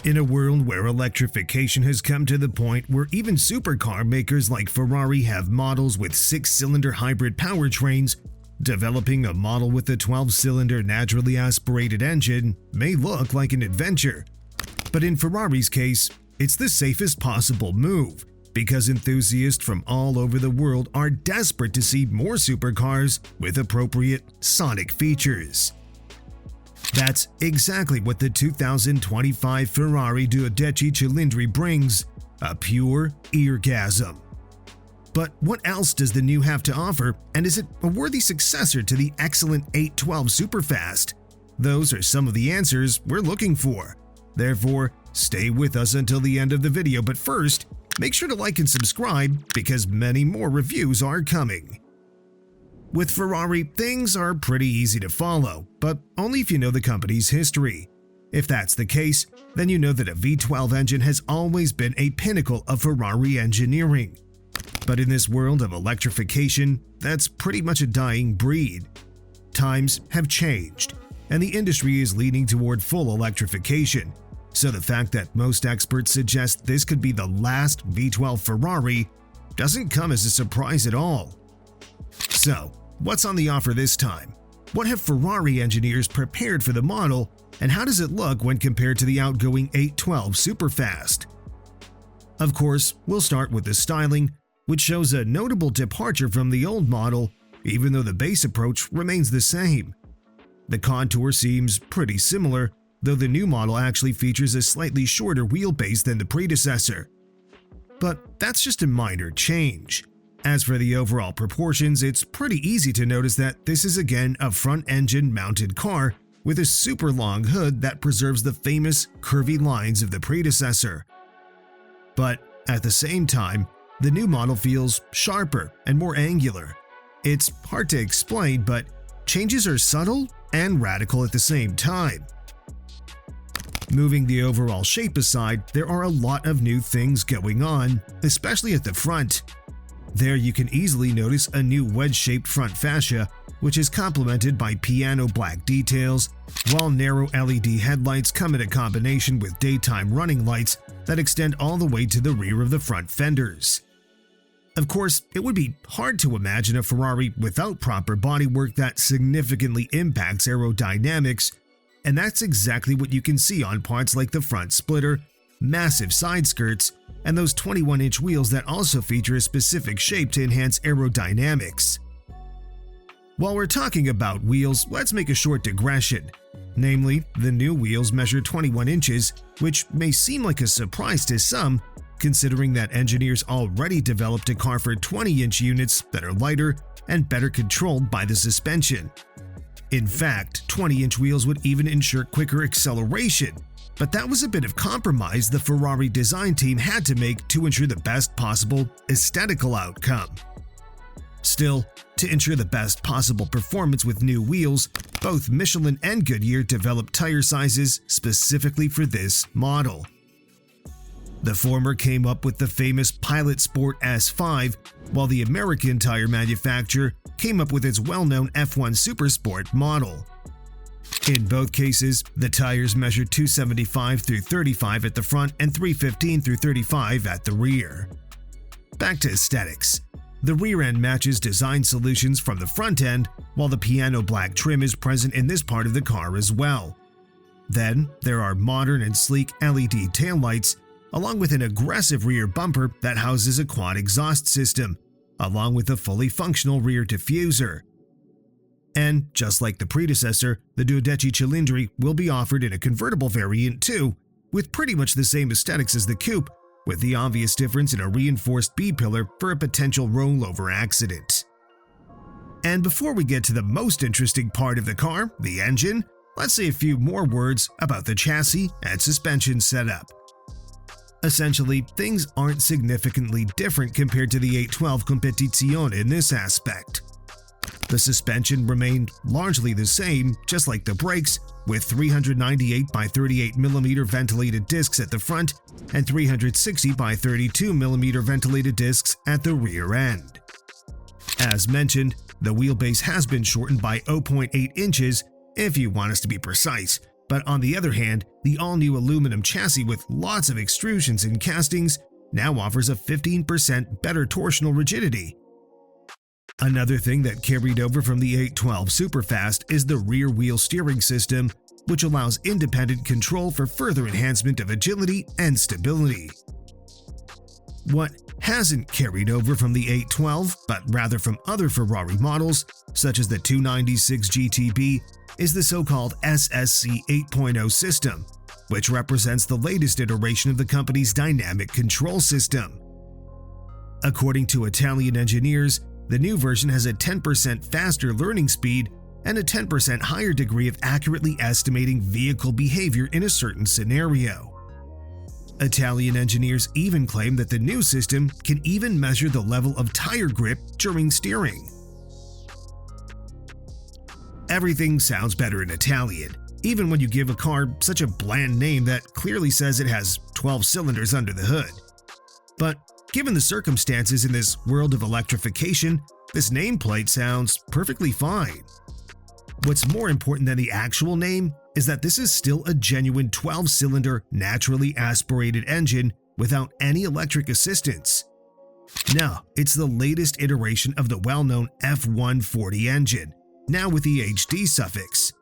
In a world where electrification has come to the point where even supercar makers like Ferrari have models with 6-cylinder hybrid powertrains, developing a model with a 12-cylinder naturally aspirated engine may look like an adventure. But in Ferrari's case, it's the safest possible move, because enthusiasts from all over the world are desperate to see more supercars with appropriate sonic features. That's exactly what the 2025 Ferrari 12Cilindri brings, a pure eargasm. But what else does the new have to offer, and is it a worthy successor to the excellent 812 Superfast? Those are some of the answers we're looking for. Therefore, stay with us until the end of the video, but first, make sure to like and subscribe because many more reviews are coming. With Ferrari, things are pretty easy to follow, but only if you know the company's history. If that's the case, then you know that a V12 engine has always been a pinnacle of Ferrari engineering. But in this world of electrification, that's pretty much a dying breed. Times have changed, and the industry is leaning toward full electrification. So the fact that most experts suggest this could be the last V12 Ferrari doesn't come as a surprise at all. So, what's on the offer this time? What have Ferrari engineers prepared for the model, and how does it look when compared to the outgoing 812 Superfast? Of course, we'll start with the styling, which shows a notable departure from the old model, even though the base approach remains the same. The contour seems pretty similar, though the new model actually features a slightly shorter wheelbase than the predecessor. But that's just a minor change. As for the overall proportions, it's pretty easy to notice that this is again a front-engine mounted car with a super long hood that preserves the famous curvy lines of the predecessor. But at the same time, the new model feels sharper and more angular. It's hard to explain, but changes are subtle and radical at the same time. Moving the overall shape aside, there are a lot of new things going on, especially at the front. There you can easily notice a new wedge-shaped front fascia, which is complemented by piano black details, while narrow LED headlights come in a combination with daytime running lights that extend all the way to the rear of the front fenders. Of course, it would be hard to imagine a Ferrari without proper bodywork that significantly impacts aerodynamics, and that's exactly what you can see on parts like the front splitter, massive side skirts, and those 21-inch wheels that also feature a specific shape to enhance aerodynamics. While we're talking about wheels, let's make a short digression. Namely, the new wheels measure 21 inches, which may seem like a surprise to some, considering that engineers already developed a car for 20-inch units that are lighter and better controlled by the suspension. In fact, 20-inch wheels would even ensure quicker acceleration. But that was a bit of compromise the Ferrari design team had to make to ensure the best possible aesthetical outcome. Still, to ensure the best possible performance with new wheels, both Michelin and Goodyear developed tire sizes specifically for this model. The former came up with the famous Pilot Sport S5, while the American tire manufacturer came up with its well-known F1 Supersport model. In both cases, the tires measure 275 through 35 at the front and 315 through 35 at the rear. Back to aesthetics. The rear end matches design solutions from the front end, while the piano black trim is present in this part of the car as well. Then, there are modern and sleek LED taillights, along with an aggressive rear bumper that houses a quad exhaust system, along with a fully functional rear diffuser. And just like the predecessor, the 12Cilindri will be offered in a convertible variant too, with pretty much the same aesthetics as the coupe, with the obvious difference in a reinforced B-pillar for a potential rollover accident. And before we get to the most interesting part of the car, the engine, let's say a few more words about the chassis and suspension setup. Essentially, things aren't significantly different compared to the 812 Competizione in this aspect. The suspension remained largely the same, just like the brakes, with 398 by 38 mm ventilated discs at the front and 360 by 32 mm ventilated discs at the rear end. As mentioned, the wheelbase has been shortened by 0.8 inches if you want us to be precise, but on the other hand, the all-new aluminum chassis with lots of extrusions and castings now offers a 15% better torsional rigidity. Another thing that carried over from the 812 Superfast is the rear-wheel steering system, which allows independent control for further enhancement of agility and stability. What hasn't carried over from the 812, but rather from other Ferrari models, such as the 296 GTB, is the so-called SSC 8.0 system, which represents the latest iteration of the company's dynamic control system. According to Italian engineers, the new version has a 10% faster learning speed and a 10% higher degree of accurately estimating vehicle behavior in a certain scenario. Italian engineers even claim that the new system can even measure the level of tire grip during steering. Everything sounds better in Italian, even when you give a car such a bland name that clearly says it has 12 cylinders under the hood. But given the circumstances in this world of electrification, this nameplate sounds perfectly fine. What's more important than the actual name is that this is still a genuine 12-cylinder, naturally aspirated engine without any electric assistance. No, it's the latest iteration of the well-known F140 engine, now with the HD suffix.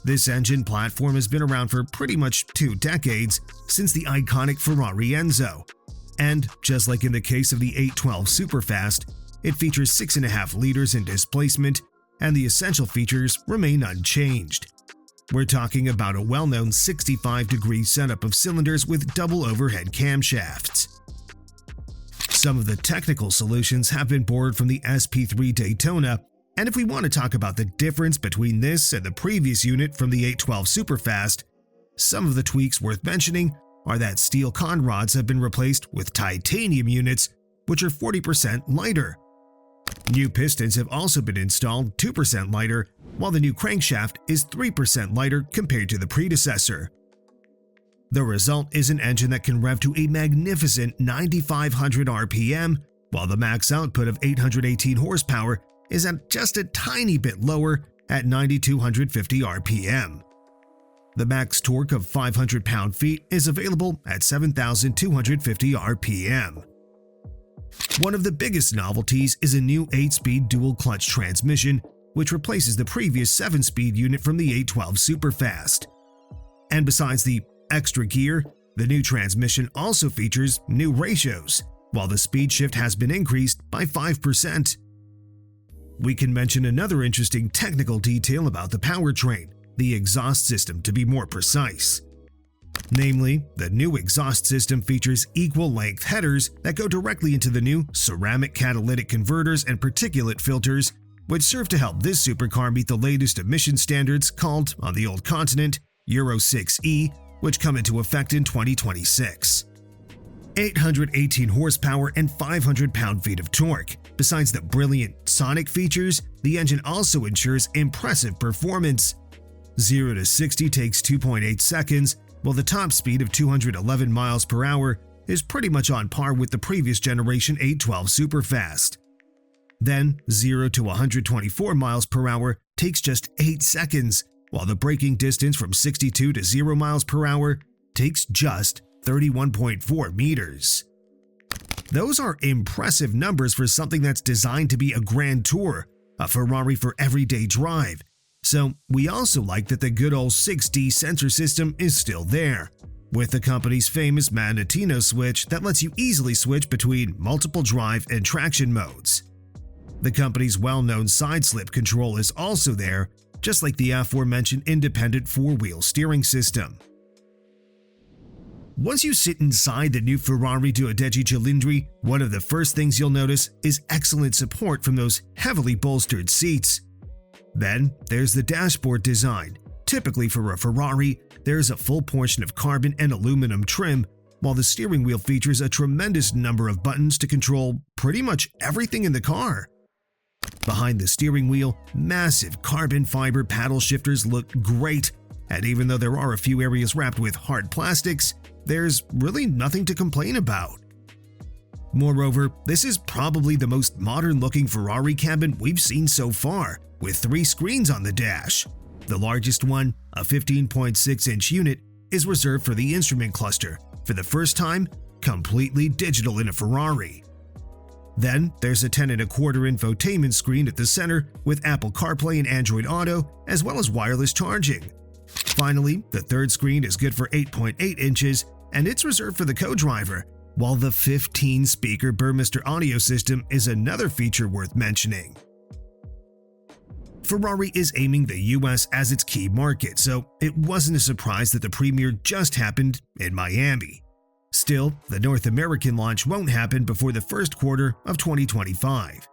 This engine platform has been around for pretty much 2 decades, since the iconic Ferrari Enzo. And just like in the case of the 812 Superfast, it features 6.5 liters in displacement, and the essential features remain unchanged. We're talking about a well-known 65-degree setup of cylinders with double overhead camshafts. Some of the technical solutions have been borrowed from the SP3 Daytona, and if we want to talk about the difference between this and the previous unit from the 812 Superfast, some of the tweaks worth mentioning are that steel con rods have been replaced with titanium units, which are 40% lighter. New pistons have also been installed 2% lighter, while the new crankshaft is 3% lighter compared to the predecessor. The result is an engine that can rev to a magnificent 9,500 RPM, while the max output of 818 horsepower is at just a tiny bit lower at 9,250 RPM. The max torque of 500 pound-feet is available at 7,250 RPM. One of the biggest novelties is a new 8-speed dual-clutch transmission, which replaces the previous 7-speed unit from the 812 Superfast. And besides the extra gear, the new transmission also features new ratios, while the speed shift has been increased by 5%. We can mention another interesting technical detail about the powertrain, the exhaust system to be more precise. Namely, the new exhaust system features equal-length headers that go directly into the new ceramic catalytic converters and particulate filters, which serve to help this supercar meet the latest emission standards called, on the old continent, Euro 6e, which come into effect in 2026. 818 horsepower and 500 pound-feet of torque. Besides the brilliant sonic features, the engine also ensures impressive performance. 0 to 60 takes 2.8 seconds, while the top speed of 211 miles per hour is pretty much on par with the previous generation 812 Superfast. Then 0 to 124 miles per hour takes just 8 seconds, while the braking distance from 62 to 0 miles per hour takes just 31.4 meters. Those are impressive numbers for something that's designed to be a grand tour, a Ferrari for everyday drive. So we also like that the good old 6D sensor system is still there, with the company's famous Magnetino switch that lets you easily switch between multiple drive and traction modes. The company's well-known side slip control is also there, just like the aforementioned independent 4-wheel steering system. Once you sit inside the new Ferrari 12Cilindri, one of the first things you'll notice is excellent support from those heavily bolstered seats. Then there's the dashboard design. Typically for a Ferrari, there's a full portion of carbon and aluminum trim, while the steering wheel features a tremendous number of buttons to control pretty much everything in the car. Behind the steering wheel, massive carbon fiber paddle shifters look great, and even though there are a few areas wrapped with hard plastics, there's really nothing to complain about. Moreover, this is probably the most modern-looking Ferrari cabin we've seen so far, with 3 screens on the dash. The largest one, a 15.6-inch unit, is reserved for the instrument cluster, for the first time, completely digital in a Ferrari. Then, there's a 10.25" infotainment screen at the center with Apple CarPlay and Android Auto, as well as wireless charging. Finally, the third screen is good for 8.8 inches, and it's reserved for the co-driver, while the 15-speaker Burmester audio system is another feature worth mentioning. Ferrari is aiming the US as its key market, so it wasn't a surprise that the premiere just happened in Miami. Still, the North American launch won't happen before the first quarter of 2025.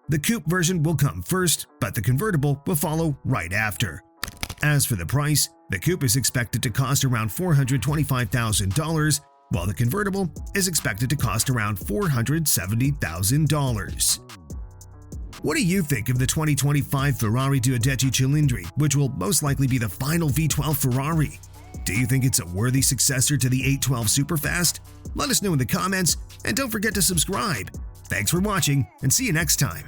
The coupe version will come first, but the convertible will follow right after. As for the price, the coupe is expected to cost around $425,000, while the convertible is expected to cost around $470,000. What do you think of the 2025 Ferrari 12Cilindri, which will most likely be the final V12 Ferrari? Do you think it's a worthy successor to the 812 Superfast? Let us know in the comments, and don't forget to subscribe. Thanks for watching, and see you next time.